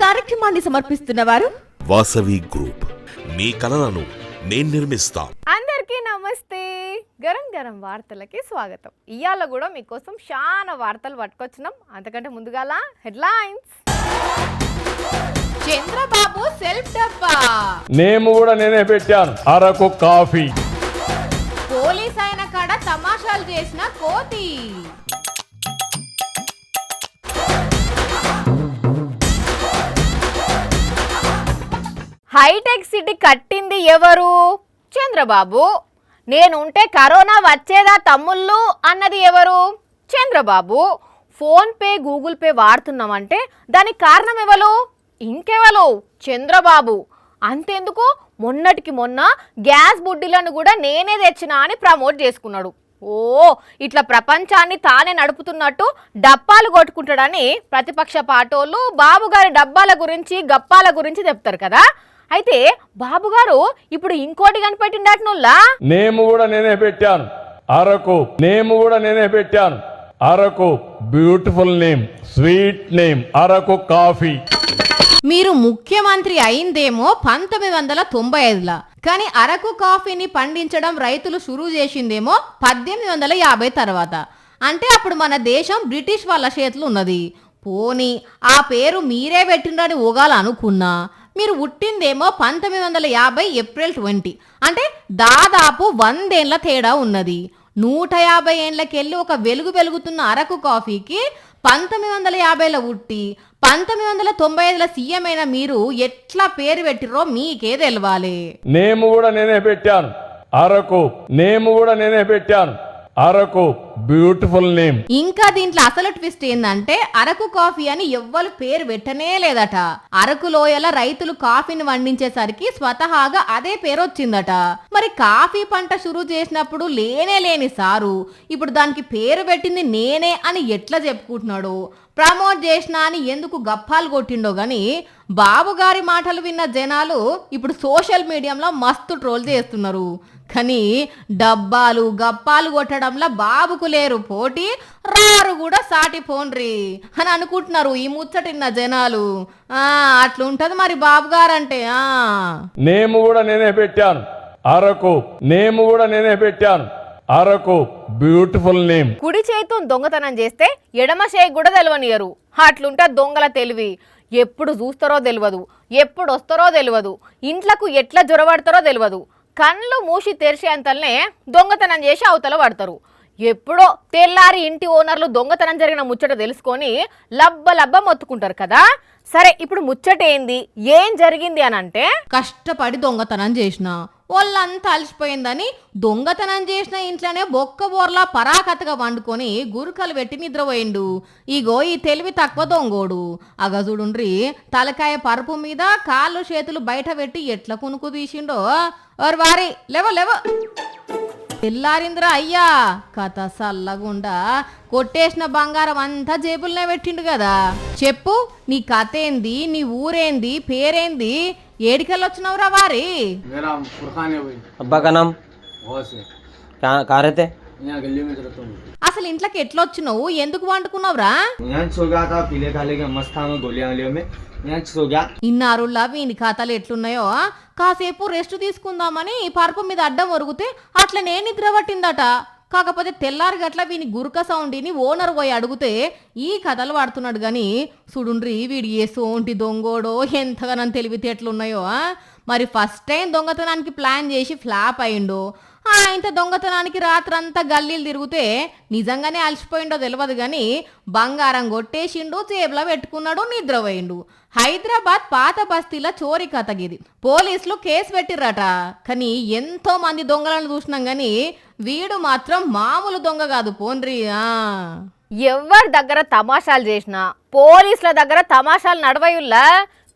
కార్యక్రమాన్ని సమర్పిస్తున్న వారు వాసవి గ్రూప్. మీ కలలను నేను నిర్మిస్తా. అందరికీ నమస్తే. గరం గరం వార్తలకి స్వాగతం. ఇయాల కూడా మీకోసం చాలా వార్తలు పట్టుకొచ్చినాం. అంతకంటే ముందుగాల హెడ్లైన్స్. చంద్రబాబు సెల్ఫ్ డబ్బా, నేమ్ కూడా నేనే పెట్టాను, అరకు కాఫీ. పోలీస్ అయిన కాడ తమాషాలు చేసిన కోతి. హైటెక్ సిటీ కట్టింది ఎవరు? చంద్రబాబు. నేనుంటే కరోనా వచ్చేదా తమ్ముళ్ళు అన్నది ఎవరు? చంద్రబాబు. ఫోన్పే గూగుల్ పే వాడుతున్నామంటే దానికి కారణం ఎవరు? ఇంకెవరు? చంద్రబాబు. అంతెందుకు, మొన్నటికి మొన్న గ్యాస్ బుడ్డిలను కూడా నేనే తెచ్చినా అని ప్రమోట్ చేసుకున్నాడు. ఓ, ఇట్లా ప్రపంచాన్ని తానే నడుపుతున్నట్టు డప్పాలు కొట్టుకుంటాడని ప్రతిపక్ష పార్టీలు బాబుగారి డబ్బాల గురించి గప్పాల గురించి చెప్తారు కదా. అయితే బాబుగారు ఇప్పుడు ఇంకోటి కనిపెట్టిండటనుల్లా. నేమ్ కూడా నేనే పెట్టాను, అరకు. నేమ్ కూడా నేనే పెట్టాను, Araku. Beautiful name, sweet name, Araku coffee. మీరు ముఖ్యమంత్రి అయిందేమో 1995లా, కానీ అరకు కాఫీని పండించడం రైతులు షురూ చేసిందేమో 1850 తర్వాత. అంటే అప్పుడు మన దేశం బ్రిటిష్ వాళ్ళ చేతులు ఉన్నది. పోనీ ఆ పేరు మీరే పెట్టిండ్రని ఊగాలనుకున్నా, మీరు పుట్టిందేమో 1950 ఏప్రిల్ 20. అంటే దాదాపు 100 ఏళ్ల తేడా ఉన్నది. 150 ఏళ్లకెళ్ళి ఒక వెలుగు వెలుగుతున్న అరకు కాఫీకి 1950లో పుట్టి 1995లో సీఎం అయిన మీరు ఎట్లా పేరు పెట్టిరో మీకే తెలవాలి. నేమ్ కూడా నేనే పెట్టాను, అరకు. నేమ్ కూడా నేనే పెట్టాను, అరకు. Beautiful name. ఇంకా దీంట్లో అసలు ట్విస్ట్ ఏందంటే అరకు కాఫీ అని ఎవ్వరు పేరు పెట్టనే లేదట. అరకు లోయల రైతులు కాఫీని వండించేసరికి స్వతహాగా అదే పేరు వచ్చిందట. మరి కాఫీ పంట షురూ చేసినప్పుడు లేని సారు ఇప్పుడు దానికి పేరు పెట్టింది నేనే అని ఎట్లా చెప్పుకుంటున్నాడు? ప్రమోట్ చేసినా అని ఎందుకు గప్పాలు కొట్టిండో గాని బాబు గారి మాటలు విన్న జనాలు ఇప్పుడు సోషల్ మీడియాలో మస్తు ట్రోల్ చేస్తున్నారు. కానీ డబ్బాలు గప్పాలు కొట్టడంలో బాబుకు లేరు పోటీ, రారు కూడా సాటి పోన్రి అని అనుకుంటున్నారు ఈ ముచ్చటిన్న జనాలు. అట్లుంటది మరి బాబు గారంటే. నేమ్ కూడా నేనే పెట్టాను, అరకు. నేమ్ కూడా నేనే పెట్టాను, అరకు. Beautiful name. కుడి చేతు దొంగతనం చేస్తే ఎడమ చేయి కూడా తెలియనియరు. అట్లుంటే దొంగల తెలివి. ఎప్పుడు చూస్తారో తెలియదు, ఎప్పుడు వస్తారో తెలియదు, ఇంట్లకు ఎట్లా జొరబడతారో తెలియదు. కళ్ళు మూసి తెరిచేంతలనే దొంగతనం చేసి అవతల పడతారు. ఎప్పుడో తెల్లారి ఇంటి ఓనర్లు దొంగతనం జరిగిన ముచ్చట తెలుసుకొని లబ్బ మొత్తుకుంటారు కదా. సరే, ఇప్పుడు ముచ్చట ఏంది, ఏం జరిగింది అని అంటే, కష్టపడి దొంగతనం చేసిన వాళ్ళంతా అలసిపోయిందని దొంగతనం చేసిన ఇంట్లోనే బొక్క బోర్లా పరాకతగా వండుకొని గురుకలు పెట్టి నిద్రపోయిండు. ఇగో ఈ తెలివి తక్కువ దొంగోడు. అగజుడుండ్రి తలకాయ పరుపు మీద కాళ్ళు చేతులు బయట పెట్టి ఎట్లా కునుకు తీసిండో. వారి లేవ తెల్లారింద్రా అయ్యా. కథ సల్లగుండా కొట్టేసిన బంగారం అంతా జేబుల్నే పెట్టిండు కదా. చెప్పు, నీ కథ ఏంది, నీ ఊరేంది, పేరేంది, ఏడికెళ్ళొచ్చినవురా వారి? अब्बा का नाम कहाँ रहते? అసలు ఇంట్లోకి ఎట్లొచ్చినావు, ఎందుకు వండుకున్నావురా? ఇన్నారుల్లా వీని ఖాతాలు ఎట్లున్నాయో కాసేపు రెస్ట్ తీసుకుందామని పరుపు మీద అడ్డం ఒరుగుతే అట్లనే నిద్ర పట్టిందట. కాకపోతే తెల్లారి గట్ల వీని గురుక సౌండిని ఓనర్ పోయి అడిగితే ఈ కథలు వాడుతున్నాడు గాని చూడుండ్రి వీడి ఏ సోంటి దొంగోడో ఎంతగానో తెలివితేటలున్నాయో. మరి ఫస్ట్ టైం దొంగతనానికి ప్లాన్ చేసి ఫ్లాప్ అయిండు. ఇంత దొంగతనానికి రాత్రంతా గల్లీలు తిరిగితే నిజంగానే అలసిపోయిండో తెలియదు కానీ బంగారం కొట్టేసిండు, జేబులో పెట్టుకున్నాడు, నిద్రపోయిండు. హైదరాబాద్ పాత బస్తీల చోరీ కథగిది. పోలీసులు కేసు పెట్టిర్రట. కానీ ఎంతో మంది దొంగలను చూసినాం గాని వీడు మాత్రం మామూలు దొంగ కాదు పోన్రి. ఎవరి దగ్గర తమాషాలు చేసినా పోలీసుల దగ్గర తమాషాలు నడవయుల్లా.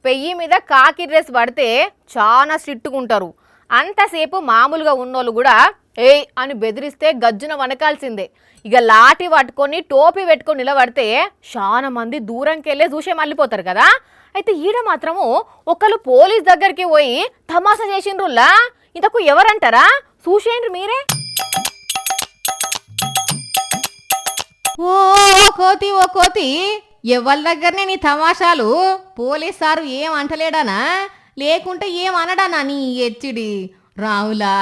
పెయ్యి మీద కాకి డ్రెస్ పడితే చాలా స్ట్రిక్ట్గా అంతసేపు మామూలుగా ఉన్నోళ్ళు కూడా ఏయ్ అని బెదిరిస్తే గజ్జున వనకాల్సిందే. ఇక లాఠీ పట్టుకొని టోపీ పెట్టుకొని నిలబడితే చాలా మంది దూరంకెళ్ళే చూసే మళ్ళీపోతారు కదా. అయితే ఈడ మాత్రము ఒకళ్ళు పోలీస్ దగ్గరికి పోయి తమాషా చేసిండ్రుల్లా. ఇంతకు ఎవరంటారా? చూసేయండి మీరే. ఓ కోతి ఎవరి దగ్గరనే నీ తమాషాలు? పోలీస్ సారు ఏం అంటలేడానా లేకుంటే ఏం అనడానా నీ ఎచ్చిడి? రావులా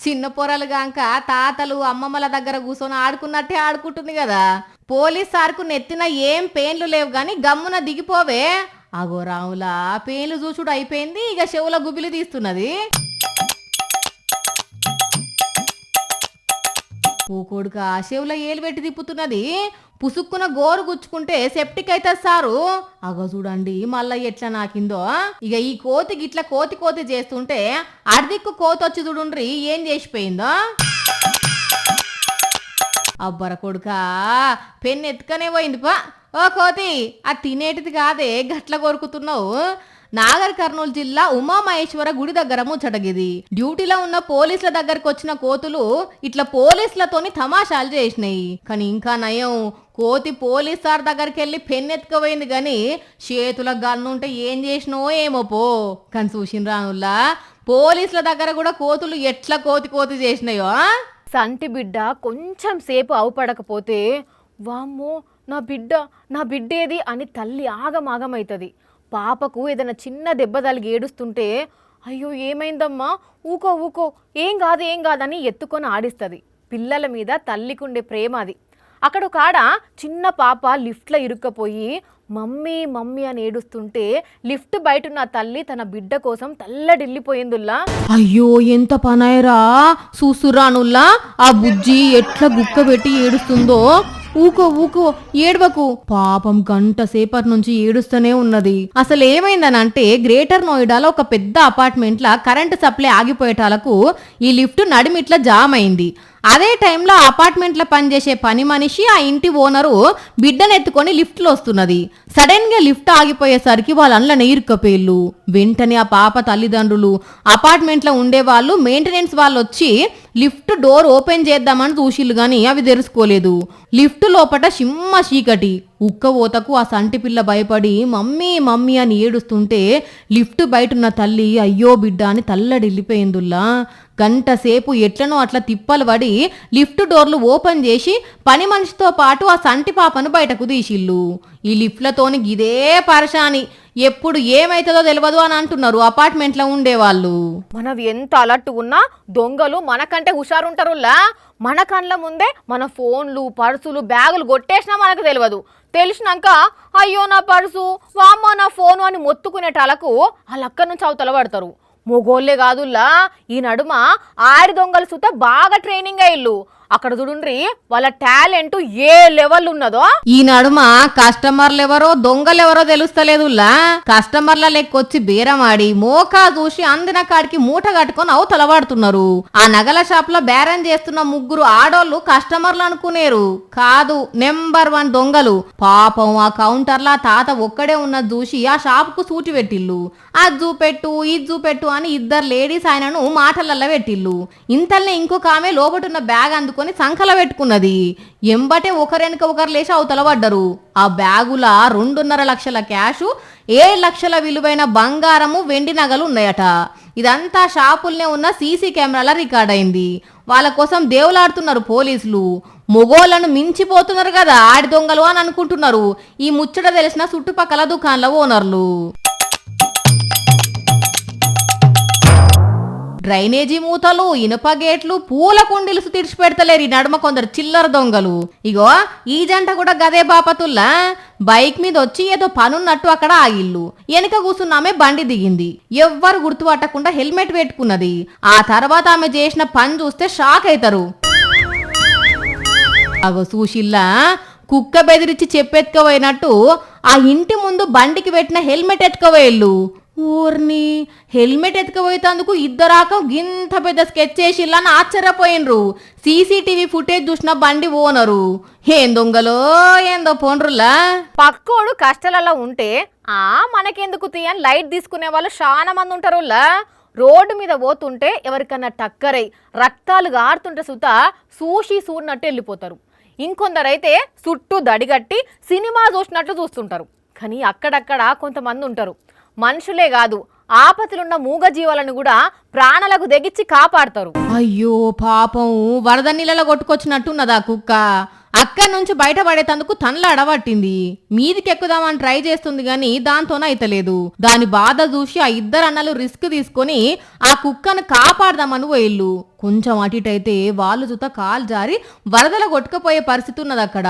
చిన్న పొరలు గాంక తాతలు అమ్మమ్మల దగ్గర కూర్చొని ఆడుకున్నట్టే ఆడుకుంటుంది కదా. పోలీస్ సార్కు నెత్తిన ఏం పెయిన్లు లేవు గాని గమ్మున దిగిపోవే. అగో రావులా పెయిన్లు చూసుడు అయిపోయింది, ఇక చెవుల గుబిలి తీస్తున్నది. ఓ కొడుక చెవుల ఏలు పెట్టి తిప్పుతున్నది. పుసుక్కున గోరు గుచ్చుకుంటే సెప్టిక్ అయితే సారు. అగో చూడండి మళ్ళా ఎట్లా నాకిందో. ఇక ఈ కోతి గిట్లా కోతి కోతి చేస్తుంటే అర్దిక్కు కోతి వచ్చి చూడుండ్రి ఏం చేసిపోయిందో. అబ్బర కొడుక పెన్ను ఎత్తుకనే పోయింది పా. ఓ కోతి అది తినేటిది కాదే గట్ల కొరుకుతున్నావు. నాగర్ కర్నూలు జిల్లా ఉమామహేశ్వర గుడి దగ్గర ముచ్చటగిది. డ్యూటీలో ఉన్న పోలీసుల దగ్గరకు వచ్చిన కోతులు ఇట్లా పోలీసులతోని తమాషాలు చేసినాయి. కానీ ఇంకా నయం, కోతి పోలీస్ సార్ దగ్గరికి వెళ్ళి పెన్నెత్తుకపోయింది గాని చేతుల గన్నుంటే ఏం చేసినో ఏమో పో. కానీ చూసిన రానుల్లా పోలీసుల దగ్గర కూడా కోతులు ఎట్లా కోతి కోతి చేసినాయో. సంటి బిడ్డ కొంచెం సేపు అవుపడకపోతే వామ్మో నా బిడ్డ ఏది అని తల్లి ఆగమాగమవుతుంది. పాపకు ఏదైనా చిన్న దెబ్బ తలిగి ఏడుస్తుంటే అయ్యో ఏమైందమ్మా ఊకో ఏం కాదని ఎత్తుకొని ఆడిస్తుంది. పిల్లల మీద తల్లికుండే ప్రేమ అది. అక్కడ ఒక ఆడ చిన్న పాప లిఫ్ట్లో ఇరుక్కపోయి మమ్మీ అని ఏడుస్తుంటే లిఫ్ట్ బయట ఉన్న తల్లి తన బిడ్డ కోసం తల్లడిల్లిపోయిందుల్లా. అయ్యో ఎంత పనాయరా చూసురానుల్లా. ఆ బుజ్జి ఎట్లా గుక్క పెట్టి ఏడుస్తుందో. ఊకో ఏడవకు. పాపం గంట సేపటి నుంచి ఏడుస్తూనే ఉన్నది. అసలు ఏమైందనంటే గ్రేటర్ నోయిడాలో ఒక పెద్ద అపార్ట్మెంట్ల కరెంటు సప్లై ఆగిపోయేటాలకు ఈ లిఫ్ట్ నడిమిట్లా జామ్ అయింది. అదే టైంలో అపార్ట్మెంట్లో పనిచేసే పని మనిషి ఆ ఇంటి ఓనరు బిడ్డనెత్తుకొని లిఫ్ట్లో వస్తున్నది. సడన్ గా లిఫ్ట్ ఆగిపోయేసరికి వాళ్ళ అండ్ల ఇరుక్కపోయిళ్ళు. వెంటనే ఆ పాప తల్లిదండ్రులు అపార్ట్మెంట్లో ఉండేవాళ్ళు మెయింటెనెన్స్ వాళ్ళు వచ్చి లిఫ్ట్ డోర్ ఓపెన్ చేద్దామని చూసిళ్ళు గాని అవి తెరుచుకోలేదు. లిఫ్ట్ లోపట సిమ్మ చీకటి. ఉక్కవోతకు ఆ సంటి పిల్ల భయపడి మమ్మీ అని ఏడుస్తుంటే లిఫ్ట్ బయటున్న తల్లి అయ్యో బిడ్డ అని తల్లడిల్లిపోయిందుల్లా. గంట సేపు ఎట్లనో అట్లా తిప్పలు పడి లిఫ్ట్ డోర్లు ఓపెన్ చేసి పని మనిషితో పాటు ఆ సంటి పాపను బయటకు తీసిళ్ళు. ఈ లిఫ్ట్లతోని గిదే పరశాని. ఎప్పుడు ఏమైతుందో తెలియదు అని అంటున్నారు అపార్ట్మెంట్లో ఉండేవాళ్ళు. మనం ఎంత అలర్ట్ ఉన్నా దొంగలు మనకంటే హుషారుంటారులా. మన కళ్ళ ముందే మన ఫోన్లు పర్సులు బ్యాగులు కొట్టేసినా మనకు తెలియదు. తెలిసినాక అయ్యో నా పర్సు వామ్మో నా ఫోను అని మొత్తుకునేటాలకు వాళ్ళు అక్కడి నుంచి అవతల పడతారు. మొగోళ్ళే కాదుల్లా ఈ నడుమ ఆడి దొంగలు సుత బాగా ట్రైనింగ్ అయ్యిళ్ళు. అక్కడ చూడుండ్రి వాళ్ళ టాలెంట్ ఏ లెవెల్ ఉన్నదో. ఈ నడుమ కస్టమర్లెవరో దొంగలెవరో తెలుస్తలేదులా. కస్టమర్ల లెక్కొచ్చి బేరమాడి మోకా చూసి అందిన కాడికి మూట కట్టుకొని అవతల పడుతున్నారు. ఆ నగల షాప్ లో బేరం చేస్తున్న ముగ్గురు ఆడోళ్ళు కస్టమర్లు అనుకునేరు. కాదు, నెంబర్ 1 దొంగలు. పాపం ఆ కౌంటర్లా తాత ఒక్కడే ఉన్నది చూసి ఆ షాప్ కు సూటి పెట్టిళ్ళు. అది చూపెట్టు ఇది చూపెట్టు అని ఇద్దరు లేడీస్ ఆయనను మాటలల్ల పెట్టిళ్ళు. ఇంతల్నే ఇంకొక ఆమె లోపటున్న బ్యాగ్ అందుకొని సంకల పెట్టుకున్నది. ఎంబటే ఒకరెనక ఒకరు లేచి అవతల పడ్డరు. ఆ బ్యాగుల 2.5 లక్షల క్యాషు, 7 లక్షల విలువైన బంగారము వెండి నగలు ఉన్నాయట. ఇదంతా షాపుల్నే ఉన్న సీసీ కెమెరాల రికార్డ్ అయింది. వాళ్ళ కోసం దేవులాడుతున్నారు పోలీసులు. మొగోళ్లను మించిపోతున్నారు కదా ఆడి దొంగలు అని అనుకుంటున్నారు ఈ ముచ్చట తెలిసిన చుట్టుపక్కల దుకాణాల ఓనర్లు. డ్రైనేజీ మూతలు, ఇనుప గేట్లు, పూల కుండీలు తీర్చి పెడతలేరు ఈ నడుమ కొందరు చిల్లర దొంగలు. ఇగో ఈ జంట కూడా గదే బాపతుల్లా. బైక్ మీద వచ్చి ఏదో పనున్నట్టు అక్కడ ఆగిళ్ళు. వెనక కూర్చున్నామే బండి దిగింది. ఎవ్వరు గుర్తుపట్టకుండా హెల్మెట్ పెట్టుకున్నది. ఆ తర్వాత ఆమె చేసిన పని చూస్తే షాక్ అవుతారు. అగో చూసిల్లా కుక్క బెదిరించి చెప్పెత్తుకపోయినట్టు ఆ ఇంటి ముందు బండికి పెట్టిన హెల్మెట్ ఎత్తుకపోయేళ్ళు. ఊర్ని హెల్మెట్ ఎత్తుకపోయేందుకు ఇద్దరాక గింత పెద్ద స్కెచ్ చేసిల్లని ఆశ్చర్యపోయినరు. సీసీటీవీ ఫుటేజ్ చూసిన బండి ఓనరు ఏం దొంగలో ఏందో పోండ్రులా. పక్కోడు కష్టాలలో ఉంటే మనకెందుకు తీయని లైట్ తీసుకునే వాళ్ళు చాలా మంది ఉంటారులా. రోడ్డు మీద పోతుంటే ఎవరికన్నా టక్కరై రక్తాలు గారుతుంటే సుత చూసినట్టు వెళ్ళిపోతారు. ఇంకొందరైతే చుట్టూ దడిగట్టి సినిమా చూసినట్లు చూస్తుంటారు. కానీ అక్కడక్కడ కొంతమంది ఉంటారు, మనుషులే కాదు ఆపతులున్న మూగ జీవాలను కూడా ప్రాణాలకు తెగించి కాపాడతారు. అయ్యో పాపం, వరద నీళ్ళలో కొట్టుకొచ్చినట్టున్నదా కుక్క. అక్కడి నుంచి బయటపడేటందుకు తనలా అడబట్టింది. మీదికి ఎక్కుదామని ట్రై చేస్తుంది గాని దాంతోనైతలేదు. దాని బాధ చూసి ఆ ఇద్దరు అన్నలు రిస్క్ తీసుకొని ఆ కుక్కను కాపాడదామని పోయిల్లు. కొంచెం అటుటైతే వాళ్ళు చూత కాలు జారి వరదల కొట్టుకుపోయే పరిస్థితి ఉన్నది అక్కడ.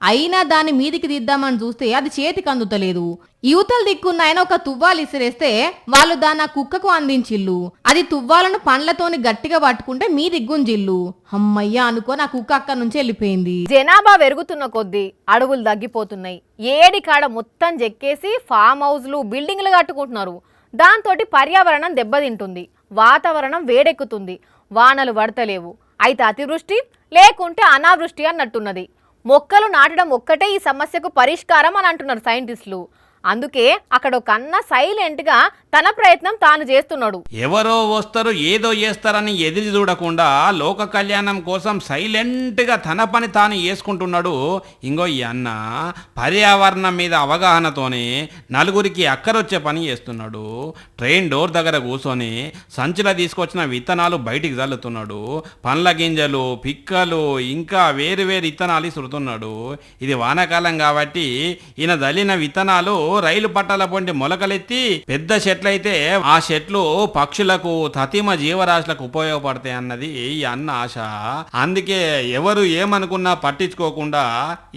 అయినా దాన్ని మీదికి దిద్దామని చూస్తే అది చేతికి అందుతలేదు. యువతలు దిక్కున్న ఆయన ఒక తువ్వాలు ఇసిరేస్తే వాళ్ళు దాన్ని ఆ కుక్కకు అందించిల్లు. అది తువ్వాలను పండ్లతోని గట్టిగా పట్టుకుంటే మీ దిగ్గుంజిల్లు. అమ్మయ్య అనుకో నా కుక్క అక్కడి నుంచి వెళ్ళిపోయింది. జనాభా పెరుగుతున్న కొద్దీ అడవులు తగ్గిపోతున్నాయి. ఏడి కాడ మొత్తం చెక్కేసి ఫామ్ హౌస్లు బిల్డింగ్లు కట్టుకుంటున్నారు. దాంతో పర్యావరణం దెబ్బతింటుంది, వాతావరణం వేడెక్కుతుంది, వానలు పడతలేవు. అయితే అతివృష్టి లేకుంటే అనావృష్టి అన్నట్టున్నది. మొక్కలు నాటడం ఒక్కటే ఈ సమస్యకు పరిష్కారం అని అంటున్నారు సైంటిస్టులు. అందుకే అక్కడ ఒక అన్న సైలెంట్గా తన ప్రయత్నం తాను చేస్తున్నాడు. ఎవరో వస్తారు ఏదో చేస్తారని ఎదురు చూడకుండా లోక కళ్యాణం కోసం సైలెంట్గా తన పని తాను చేసుకుంటున్నాడు. ఇంకో ఈ అన్న పర్యావరణం మీద అవగాహనతోనే నలుగురికి అక్కరొచ్చే పని చేస్తున్నాడు. ట్రైన్ డోర్ దగ్గర కూర్చొని సంచిలో తీసుకొచ్చిన విత్తనాలు బయటికి చల్లుతున్నాడు. పండ్ల గింజలు, పిక్కలు, ఇంకా వేరు వేరు విత్తనాలు ఇసురుతున్నాడు. ఇది వానాకాలం కాబట్టి ఈయన చల్లిన విత్తనాలు రైలు పట్టాల పొంటి మొలకలెత్తి పెద్ద చెట్లయితే ఆ చెట్లు పక్షులకు, తతిమ జీవరాశులకు ఉపయోగపడతాయి అన్నది ఈ అన్న ఆశ. అందుకే ఎవరు ఏమనుకున్నా పట్టించుకోకుండా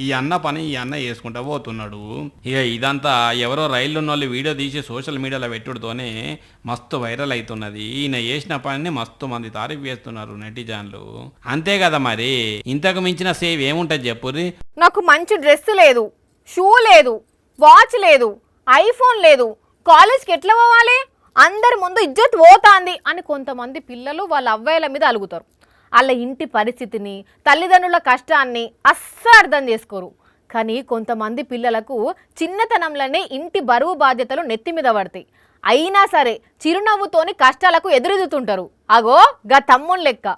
ఈ అన్న పని ఈ అన్న చేసుకుంటా పోతున్నాడు. ఇక ఇదంతా ఎవరో రైలున్నోళ్ళు వీడియో తీసి సోషల్ మీడియాలో పెట్టుడుతోనే మస్తు వైరల్ అవుతున్నది. ఈయన చేసిన పనిని మస్తు మంది తారీఫ్ చేస్తున్నారు నెటిజన్లు. అంతే కదా మరి, ఇంతకు మించిన సేవ్ ఏముంటది చెప్పుర్రి. నాకు మంచి డ్రెస్ లేదు, షూ లేదు, వాచ్ లేదు, ఐఫోన్ లేదు, కాలేజ్కి ఎట్లా పోవాలి, అందరి ముందు ఇజ్జత్ పోతాంది అని కొంతమంది పిల్లలు వాళ్ళ అవ్వాయిల మీద అలుగుతారు. వాళ్ళ ఇంటి పరిస్థితిని, తల్లిదండ్రుల కష్టాన్ని అస్సలు అర్థం చేసుకోరు. కానీ కొంతమంది పిల్లలకు చిన్నతనంలోనే ఇంటి బరువు బాధ్యతలు నెత్తి మీద పడతాయి. అయినా సరే చిరునవ్వుతోని కష్టాలకు ఎదురెదుతుంటారు. అగో గా తమ్ముని లెక్క.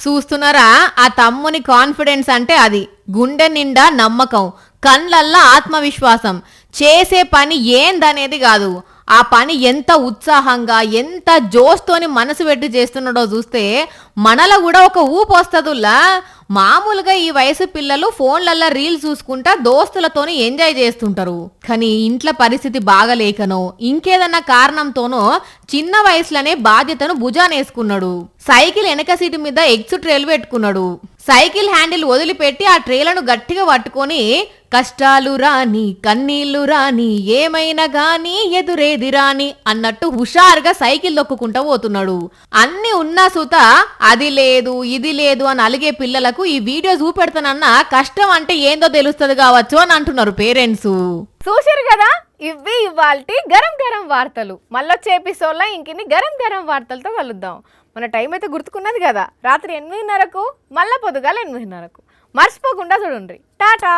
చూస్తున్నారా ఆ తమ్ముని కాన్ఫిడెన్స్ అంటే అది. గుండె నిండా నమ్మకం, కళ్ళల్లా ఆత్మవిశ్వాసం. చేసే పని ఏందనేది కాదు, ఆ పని ఎంత ఉత్సాహంగా ఎంత జోస్తోని మనసు పెట్టి చేస్తున్నాడో చూస్తే మనలో కూడా ఒక ఊపు వస్తుందిలా. మామూలుగా ఈ వయసు పిల్లలు ఫోన్లల్లో రీల్స్ చూసుకుంటా దోస్తులతోని ఎంజాయ్ చేస్తుంటారు. కానీ ఇంట్లో పరిస్థితి బాగలేకనో ఇంకేదన్నా కారణంతోనో చిన్న వయసులోనే బాధ్యతను భుజానేసుకున్నాడు. సైకిల్ వెనక సీటు మీద ఎగ్స్ ట్రేలు పెట్టుకున్నాడు. సైకిల్ హ్యాండిల్ వదిలిపెట్టి ఆ ట్రేలను గట్టిగా పట్టుకొని కష్టాలు రాని కన్నీళ్లు రాని ఏమైనా గాని ఎదురేది రాని అన్నట్టు హుషారుగా సైకిల్ దొక్కుకుంటా పోతున్నాడు. అన్ని ఉన్నా సుత అది లేదు ఇది లేదు అని అలిగే పిల్లలకు ఈ వీడియో చూపెడతానన్నా కష్టం అంటే ఏందో తెలుస్తుంది కావచ్చు అని అంటున్నారు పేరెంట్స్. చూసారు కదా, ఇవి ఇవాల్టి గరం గరం వార్తలు. మళ్ళొచ్చే ఎపిసోడ్లో ఇంకిన్ని గరం గరం వార్తలతో కలుద్దాం. మన టైం అయితే గుర్తుకున్నది కదా, రాత్రి 8:30కు మళ్ళా పొద్దుగాల 8:30కు. మర్చిపోకుండా చూడండి. టాటా.